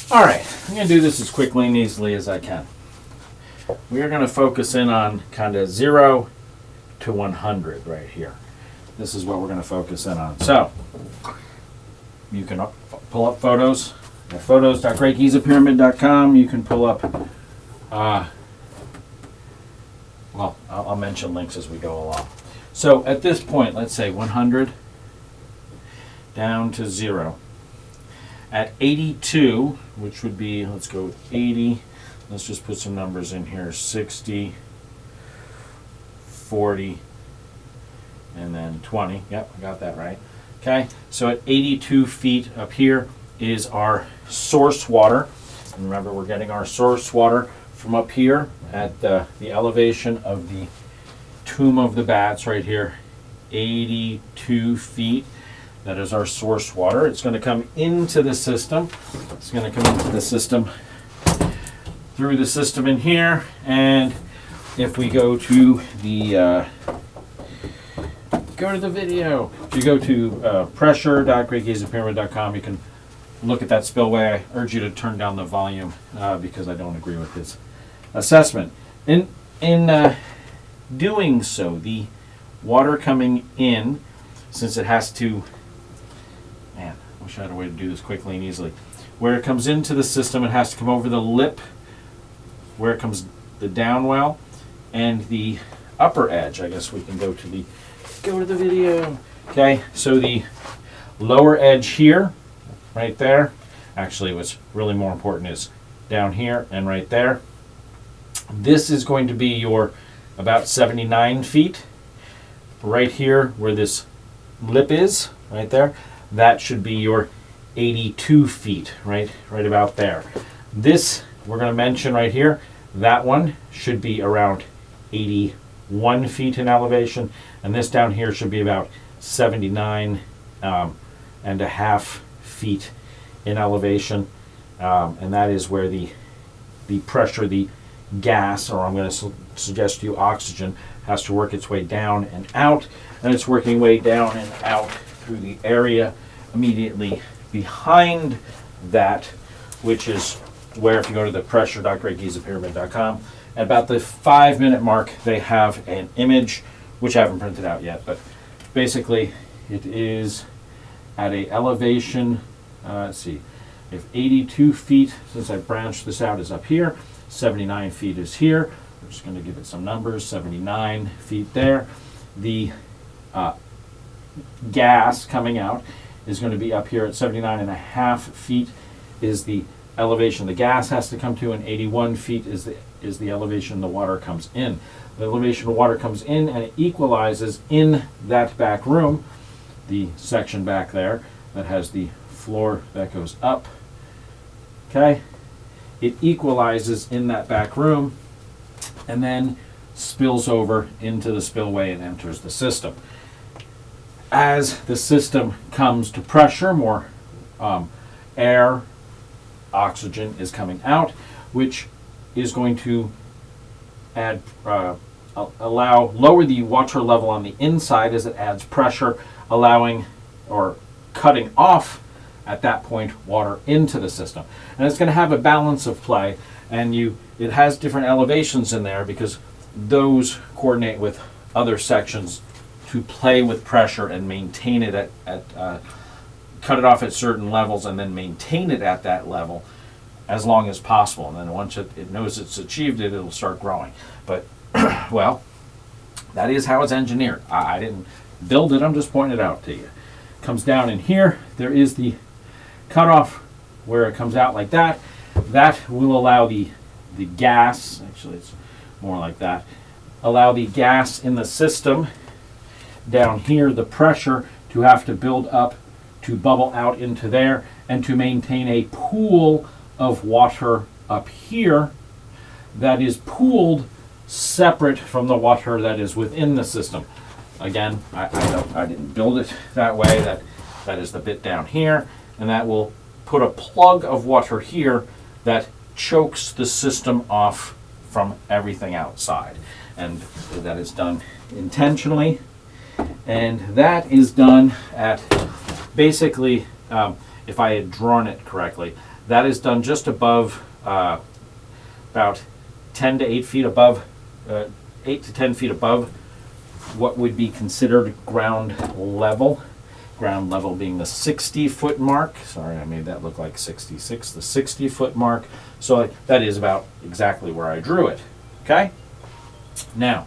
All right, I'm going to do this as quickly and easily as I can. We're going to focus in on kind of 0 to 100 right here. This is what we're going to focus in on. So, you can pull up photos at photos.greatgizapyramid.com. You can pull up, well, I'll mention links as we go along. So, at this point, let's say 100 down to 0. At 82, which would be, let's go with 80. Let's just put some numbers in here. 60, 40, and then 20. Yep, I got that right. Okay, so at 82 feet up here is our source water. And remember, we're getting our source water from up here at the elevation of the Tomb of the Bats right here. 82 feet. That is our source water. It's going to come into the system. It's going to come into the system through the system in here. And if we go to the video, if you go to pressure.greatgizapyramid.com, you can look at that spillway. I urge you to turn down the volume because I don't agree with his assessment. In doing so, the water coming in, since it has to, man, I wish I had a way to do this quickly and easily. Where it comes into the system, it has to come over the lip, where it comes the down well, and the upper edge. I guess we can go to the video. Okay, so the lower edge here, right there. Actually, what's really more important is down here and right there. This is going to be your about 79 feet. Right here, where this lip is, right there, that should be your 82 feet, right about there. This, we're going to mention right here, that one should be around 81 feet in elevation, and this down here should be about 79 and a half feet in elevation, and that is where the pressure, the gas, or I'm going to suggest to you oxygen, has to work its way down and out, and it's working way down and out through the area immediately behind that, which is where, if you go to the pressure.greatgizapyramid.com, at about the 5-minute mark, they have an image, which I haven't printed out yet, but basically it is at a elevation, let's see, if 82 feet, since I branched this out, is up here, 79 feet is here. We're just going to give it some numbers, 79 feet there. The gas coming out is going to be up here at 79 and a half feet is the elevation the gas has to come to, and 81 feet is the elevation the water comes in. The elevation the water comes in, and it equalizes in that back room, the section back there that has the floor that goes up. Okay, it equalizes in that back room and then spills over into the spillway and enters the system. As the system comes to pressure, more air, oxygen is coming out, which is going to add, lower the water level on the inside as it adds pressure, allowing or cutting off at that point water into the system. And it's going to have a balance of play, and it has different elevations in there because those coordinate with other sections to play with pressure and maintain it at cut it off at certain levels and then maintain it at that level as long as possible. And then once it knows it's achieved it, it'll start growing. But, well, that is how it's engineered. I didn't build it, I'm just pointing it out to you. Comes down in here, there is the cutoff where it comes out like that. That will allow the gas, actually it's more like that, allow the gas in the system down here, the pressure to have to build up to bubble out into there and to maintain a pool of water up here that is pooled separate from the water that is within the system. Again, I didn't build it that way. That is the bit down here, and that will put a plug of water here that chokes the system off from everything outside. And that is done intentionally. And that is done at basically, if I had drawn it correctly, that is done just above, about 10 to 8 feet above, 8 to 10 feet above what would be considered ground level. Ground level being the 60-foot mark. Sorry, I made that look like 66, the 60-foot mark. So that is about exactly where I drew it. Okay? Now,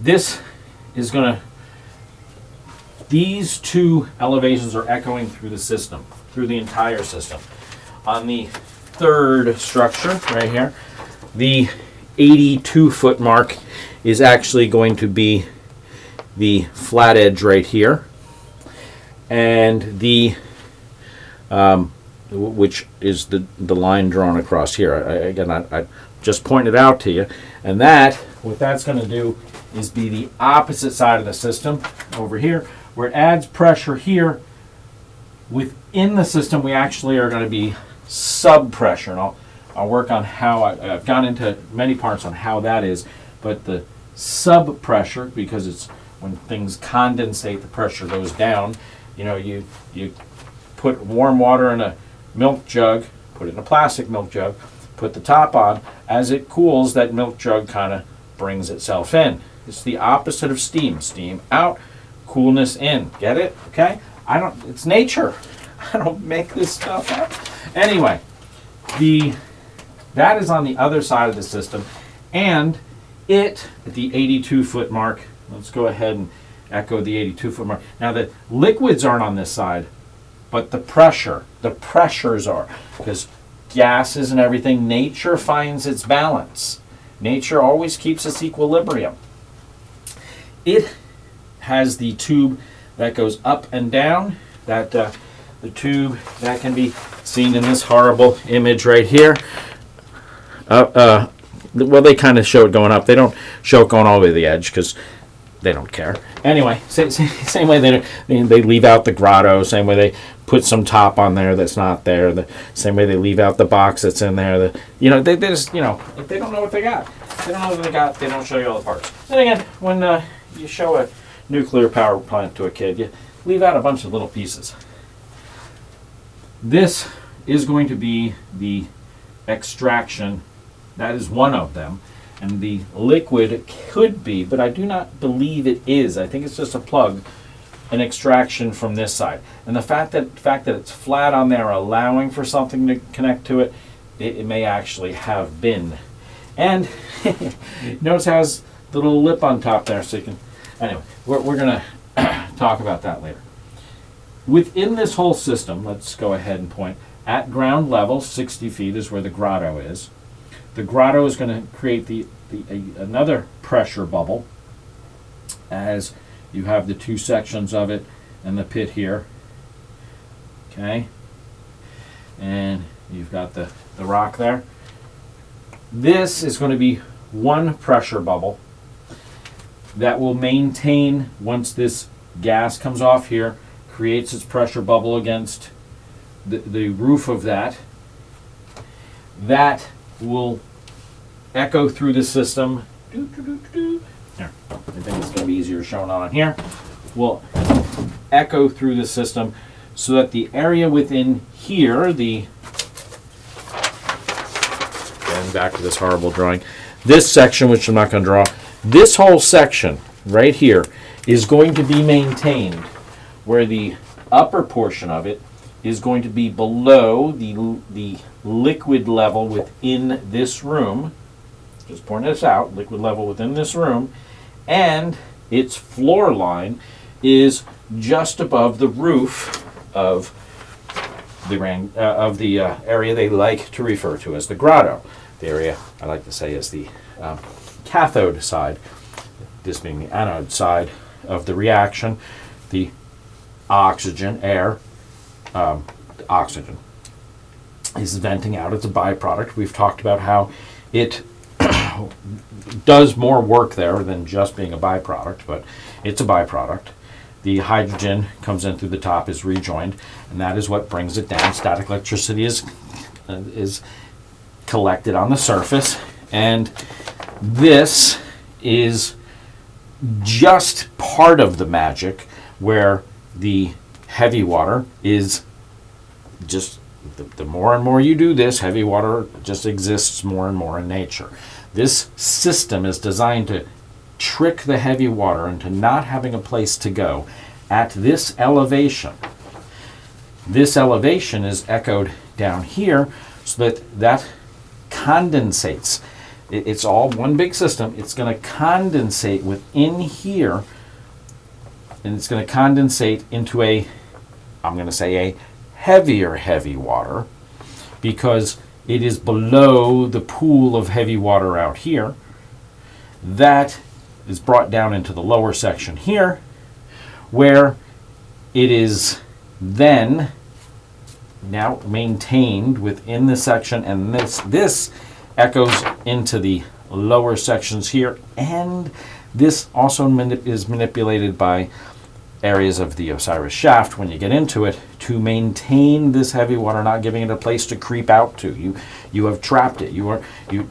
this is going to, these two elevations are echoing through the system, through the entire system. On the third structure right here, the 82-foot mark is actually going to be the flat edge right here, and the which is the line drawn across here. I just pointed out to you, and that what that's going to do is be the opposite side of the system over here, where it adds pressure here. Within the system, we actually are going to be sub pressure, and I'll work on how I've gone into many parts on how that is, but the sub pressure, because it's when things condensate, the pressure goes down. You know, you put warm water in a milk jug, put it in a plastic milk jug, put the top on. As it cools, that milk jug kind of brings itself in. It's the opposite of steam. Steam out, coolness in. Get it? Okay? It's nature. I don't make this stuff up. Anyway, that is on the other side of the system, and at the 82-foot mark, let's go ahead and echo the 82-foot mark. Now the liquids aren't on this side, but the pressures are, because gases and everything, nature finds its balance. Nature always keeps its equilibrium. It has the tube that goes up and down, the tube that can be seen in this horrible image right here. Well, they kind of show it going up. They don't show it going all the way to the edge because they don't care. Anyway, same way they leave out the grotto, same way they put some top on there that's not there, the same way they leave out the box that's in there. They just, if they don't know what they got. If they don't know what they got, they don't show you all the parts. Then again, when you show a nuclear power plant to a kid, you leave out a bunch of little pieces. This is going to be the extraction. That is one of them. And the liquid could be, but I do not believe it is. I think it's just a plug, an extraction from this side. And the fact that it's flat on there, allowing for something to connect to it, it may actually have been. And notice it has the little lip on top there, so you can. Anyway, we're going to talk about that later. Within this whole system, let's go ahead and point at ground level. 60 feet is where the grotto is. The grotto is going to create another pressure bubble, as you have the two sections of it and the pit here. Okay, and you've got the rock there. This is going to be one pressure bubble that will maintain, once this gas comes off here, creates its pressure bubble against the roof of that. That will echo through the system. Here, I think it's going to be easier showing on here. Will echo through the system so that the area within here, going back to this horrible drawing, this section, which I'm not going to draw, this whole section right here is going to be maintained, where the upper portion of it is going to be below the liquid level within this room. Just pointing this out, liquid level within this room, and its floor line is just above the roof of the area they like to refer to as the grotto. The area I like to say is the cathode side, this being the anode side of the reaction. The oxygen, air, oxygen is venting out. It's a byproduct. We've talked about how it does more work there than just being a byproduct, but it's a byproduct. The hydrogen comes in through the top, is rejoined, and that is what brings it down. Static electricity is collected on the surface, and this is just part of the magic, where the heavy water is just The more and more you do this, heavy water just exists more and more in nature. This system is designed to trick the heavy water into not having a place to go at this elevation. This elevation is echoed down here so that condensates. It's all one big system. It's going to condensate within here, and it's going to condensate into I'm going to say a heavier heavy water, because it is below the pool of heavy water out here. That is brought down into the lower section here, where it is then now maintained within the section, and this echoes into the lower sections here, and this also is manipulated by areas of the Osiris shaft when you get into it to maintain this heavy water, not giving it a place to creep out to. You have trapped it. You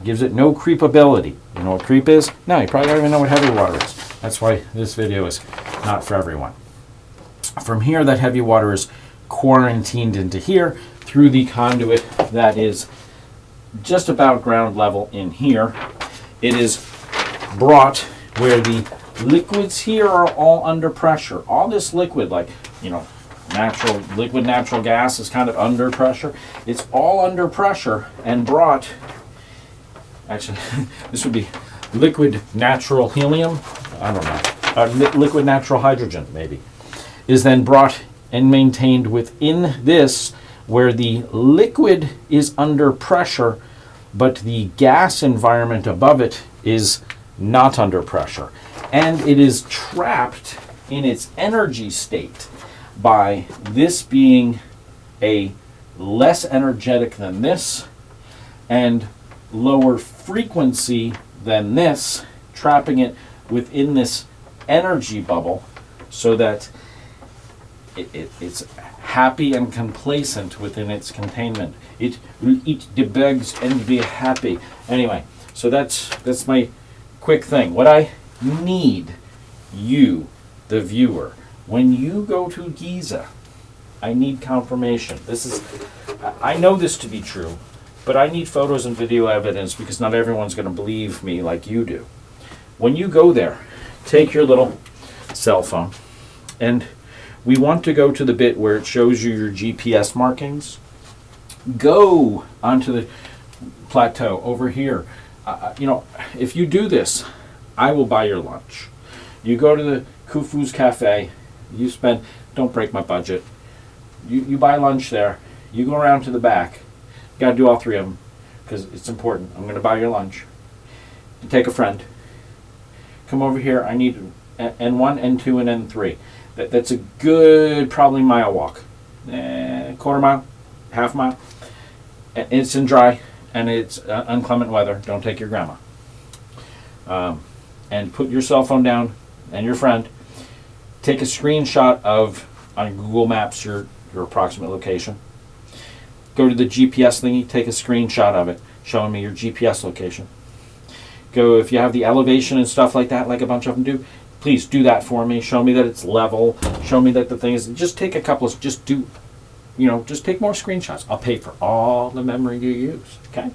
gives it no creepability. You know what creep is? No, you probably don't even know what heavy water is. That's why this video is not for everyone. From here, that heavy water is quarantined into here through the conduit that is just about ground level in here. It is brought where the liquids here are all under pressure. All this liquid, like, you know, natural gas is kind of under pressure. It's all under pressure and brought, actually, this would be liquid natural helium, I don't know, liquid natural hydrogen maybe, is then brought and maintained within this, where the liquid is under pressure, but the gas environment above it is not under pressure. And it is trapped in its energy state by this being a less energetic than this and lower frequency than this, trapping it within this energy bubble so that it's happy and complacent within its containment. It will eat the bugs and be happy. Anyway, so that's my quick thing. What I need you, the viewer, when you go to GIZA, I need confirmation. I know this to be true, but I need photos and video evidence, because not everyone's going to believe me like you do. When you go there, take your little cell phone, and we want to go to the bit where it shows you your GPS markings. Go onto the plateau over here. You know, if you do this, I will buy your lunch. You go to the Khufu's Cafe, don't break my budget. You buy lunch there, you go around to the back. You gotta do all three of them, because it's important. I'm gonna buy your lunch. You take a friend. Come over here, I need N1, N2, and N3. That's a good, probably mile walk. Quarter mile, half mile. It's in dry, and it's inclement weather. Don't take your grandma. And put your cell phone down and your friend. Take a screenshot of, on Google Maps, your approximate location. Go to the GPS thingy, take a screenshot of it, showing me your GPS location. Go, if you have the elevation and stuff like that, like a bunch of them do, please do that for me. Show me that it's level. Show me that the thing is, just take a couple of, just take more screenshots. I'll pay for all the memory you use, okay?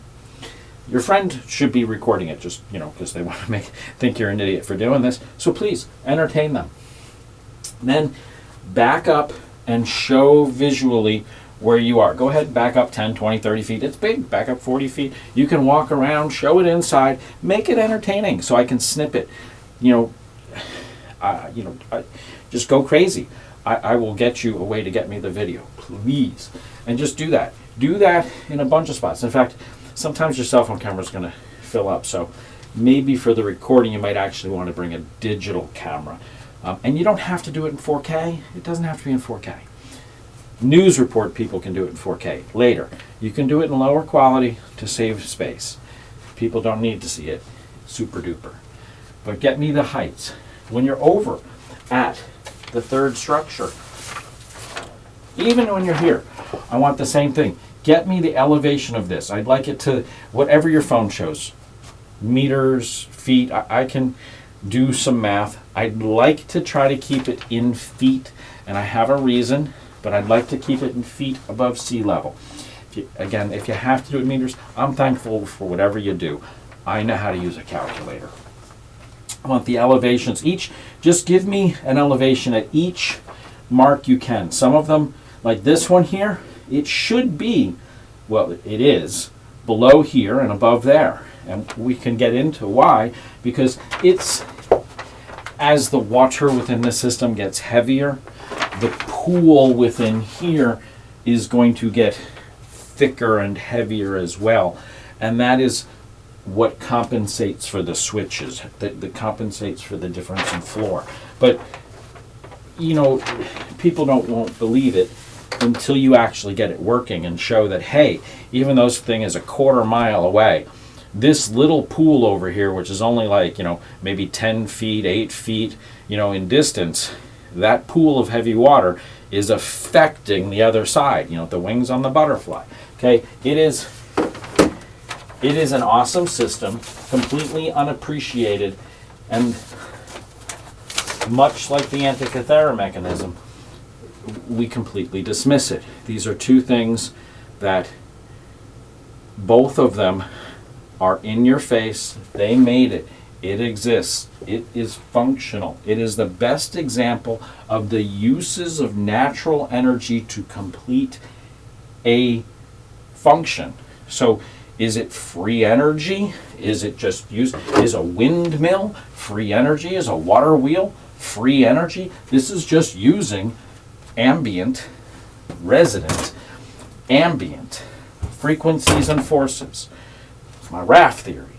Your friend should be recording it, just, because they want to think you're an idiot for doing this. So please, entertain them. Then back up and show visually where you are. Go ahead, back up 10, 20, 30 feet. It's big. Back up 40 feet. You can walk around, show it inside, make it entertaining so I can snip it. Just go crazy. I will get you a way to get me the video, please. And just do that. Do that in a bunch of spots. In fact, sometimes your cell phone camera is going to fill up, so maybe for the recording you might actually want to bring a digital camera. And you don't have to do it in 4K. It doesn't have to be in 4K. News report people can do it in 4K later. You can do it in lower quality to save space. People don't need to see it super duper. But get me the heights. When you're over at the third structure, even when you're here, I want the same thing. Get me the elevation of this. I'd like it to whatever your phone shows. Meters, feet, I can do some math. I'd like to try to keep it in feet, and I have a reason, but I'd like to keep it in feet above sea level. Again, if you have to do it in meters, I'm thankful for whatever you do. I know how to use a calculator. I want the elevations each. Just give me an elevation at each mark you can. Some of them, like this one here, it should be, well, it is, below here and above there. And we can get into why, because it's, as the water within the system gets heavier, the pool within here is going to get thicker and heavier as well. And that is what compensates for the switches, that compensates for the difference in floor. But, you know, people won't believe it until you actually get it working and show that, hey, even though this thing is a quarter mile away, this little pool over here, which is only like, you know, maybe 10 feet, 8 feet, you know, in distance, that pool of heavy water is affecting the other side, you know, the wings on the butterfly. Okay, it is an awesome system, completely unappreciated, and much like the Antikythera mechanism, we completely dismiss it. These are two things that both of them are in your face. They made it. It exists. It is functional. It is the best example of the uses of natural energy to complete a function. So is it free energy? Is it just used? Is a windmill free energy? Is a water wheel free energy? This is just using ambient, resident, ambient frequencies and forces. It's my RAF theory.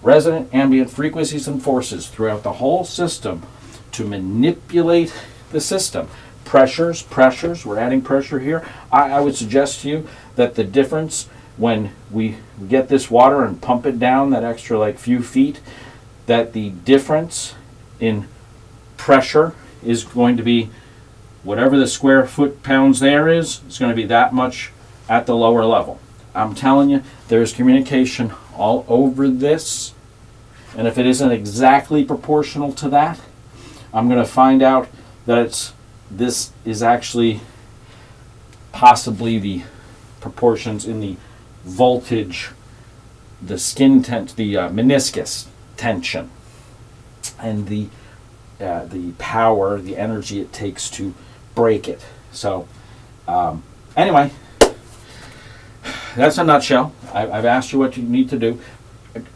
Resonant ambient frequencies and forces throughout the whole system to manipulate the system. Pressures, we're adding pressure here. I would suggest to you that the difference when we get this water and pump it down that extra like few feet, that the difference in pressure is going to be whatever the square foot pounds there is, it's going to be that much at the lower level. I'm telling you, there's communication all over this, and if it isn't exactly proportional to that, I'm going to find out that this is actually possibly the proportions in the voltage, the skin tension, the meniscus tension, and the power, the energy it takes to break it. So anyway, that's a nutshell. I've asked you what you need to do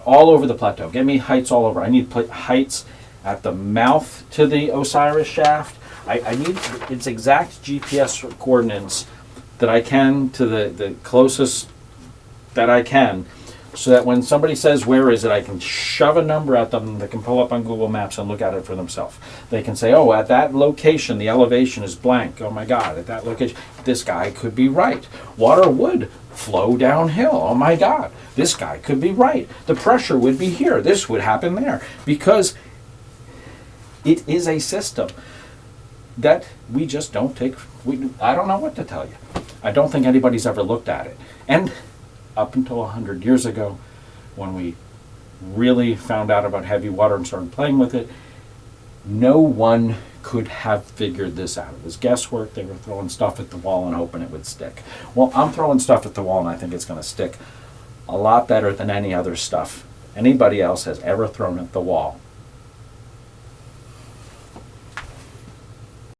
all over the plateau. Get me heights all over. I need heights at the mouth to the Osiris shaft. I need its exact GPS coordinates that I can to the closest that I can, so that when somebody says, where is it, I can shove a number at them. They can pull up on Google Maps and look at it for themselves. They can say, oh, at that location, the elevation is blank. Oh my God, at that location, this guy could be right. Water would flow downhill. Oh my God, this guy could be right. The pressure would be here. This would happen there. Because it is a system that we just don't take. I don't know what to tell you. I don't think anybody's ever looked at it. And up until 100 years ago, when we really found out about heavy water and started playing with it, no one could have figured this out. It was guesswork. They were throwing stuff at the wall and hoping it would stick. Well, I'm throwing stuff at the wall, and I think it's going to stick a lot better than any other stuff anybody else has ever thrown at the wall.